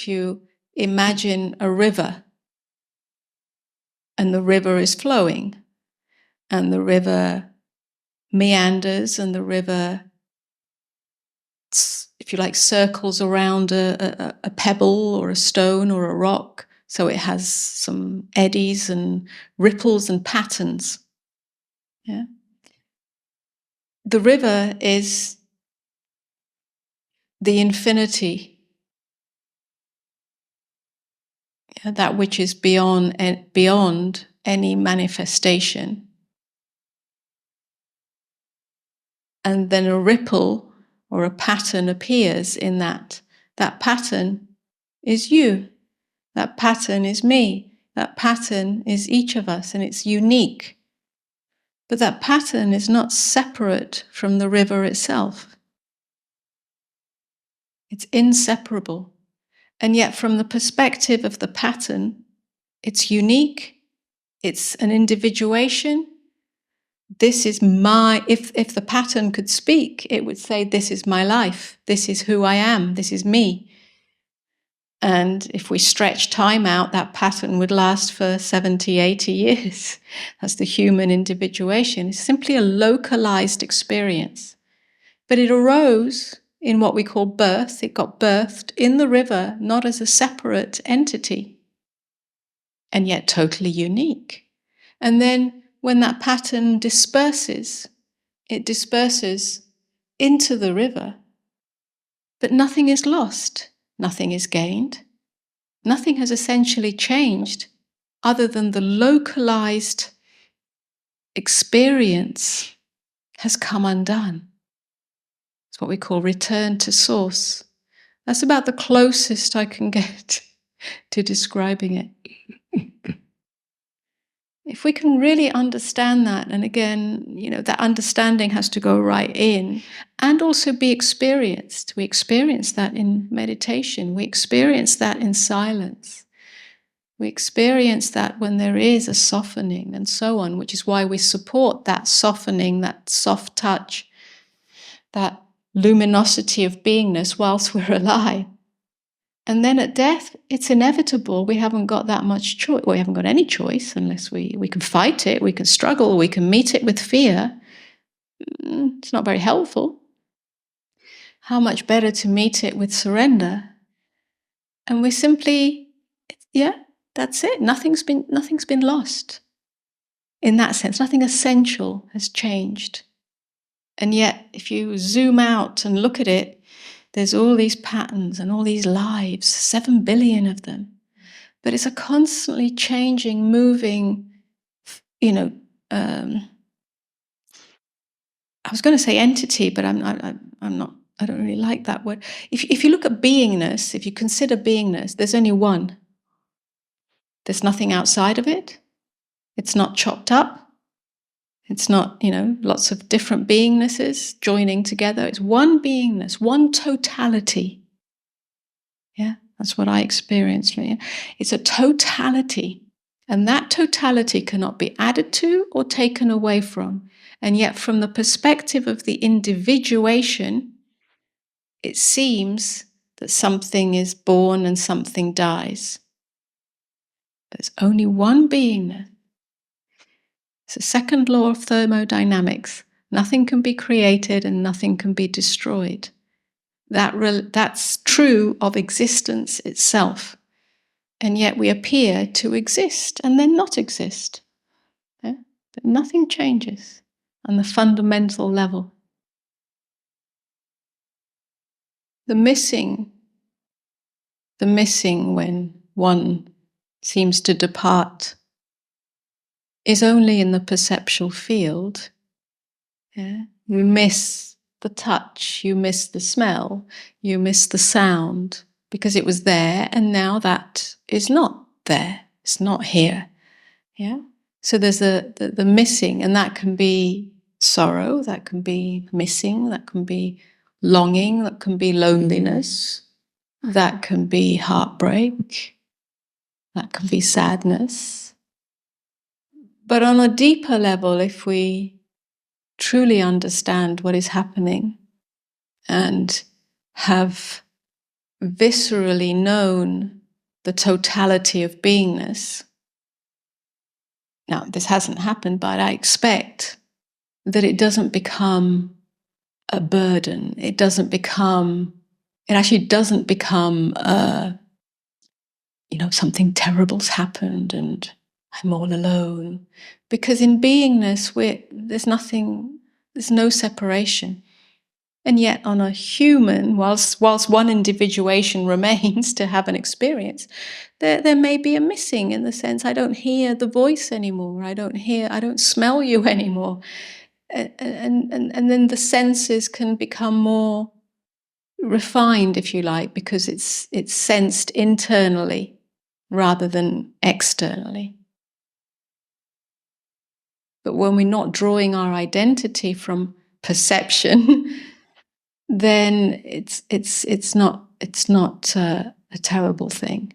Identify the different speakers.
Speaker 1: if you imagine a river, and the river is flowing, and the river meanders, and the river, if you like, circles around a pebble or a stone or a rock, so it has some eddies and ripples and patterns. Yeah. The river is the infinity, that which is beyond any manifestation. And then a ripple or a pattern appears in that. That pattern is you. That pattern is me. That pattern is each of us, and it's unique. But that pattern is not separate from the river itself. It's inseparable. And yet from the perspective of the pattern, it's unique, it's an individuation. This is if the pattern could speak, it would say, this is my life, this is who I am, this is me. And if we stretch time out, that pattern would last for 70, 80 years. That's the human individuation. It's simply a localized experience. But it arose in what we call birth. It got birthed in the river, not as a separate entity, and yet totally unique. And then when that pattern disperses, it disperses into the river, but nothing is lost, nothing is gained, nothing has essentially changed other than the localized experience has come undone. It's what we call return to source. That's about the closest I can get to describing it. If we can really understand that, and again, that understanding has to go right in and also be experienced. We experience that in meditation. We experience that in silence. We experience that when there is a softening and so on, which is why we support that softening, that soft touch, that luminosity of beingness whilst we're alive. And then at death, it's inevitable. We haven't got that much choice. We haven't got any choice unless we can fight it, we can struggle, we can meet it with fear. It's not very helpful. How much better to meet it with surrender. And we simply, that's it. Nothing's been lost. In that sense, nothing essential has changed. And yet, if you zoom out and look at it, there's all these patterns and all these lives, 7 billion of them. But it's a constantly changing, moving, I was going to say entity, but I'm not. I don't really like that word. If you look at beingness, if you consider beingness, there's only one. There's nothing outside of it. It's not chopped up. It's not, lots of different beingnesses joining together. It's one beingness, one totality. Yeah, that's what I experienced. It's a totality. And that totality cannot be added to or taken away from. And yet from the perspective of the individuation, it seems that something is born and something dies. There's only one beingness. It's the second law of thermodynamics. Nothing can be created and nothing can be destroyed. That's true of existence itself. And yet we appear to exist and then not exist. Yeah? But nothing changes on the fundamental level. The missing when one seems to depart is only in the perceptual field. Yeah? You miss the touch, you miss the smell, you miss the sound, because it was there and now that is not there. It's not here. Yeah? So there's the missing, and that can be sorrow, that can be missing, that can be longing, that can be loneliness, that can be heartbreak, that can be sadness. But on a deeper level, if we truly understand what is happening and have viscerally known the totality of beingness. Now, this hasn't happened, but I expect that it doesn't become a burden. It actually doesn't become, something terrible's happened and I'm all alone. Because in beingness, there's no separation. And yet on a human, whilst one individuation remains to have an experience, there may be a missing, in the sense I don't hear the voice anymore. I don't smell you anymore. And then the senses can become more refined, if you like, because it's sensed internally rather than externally. But when we're not drawing our identity from perception, then it's not a terrible thing.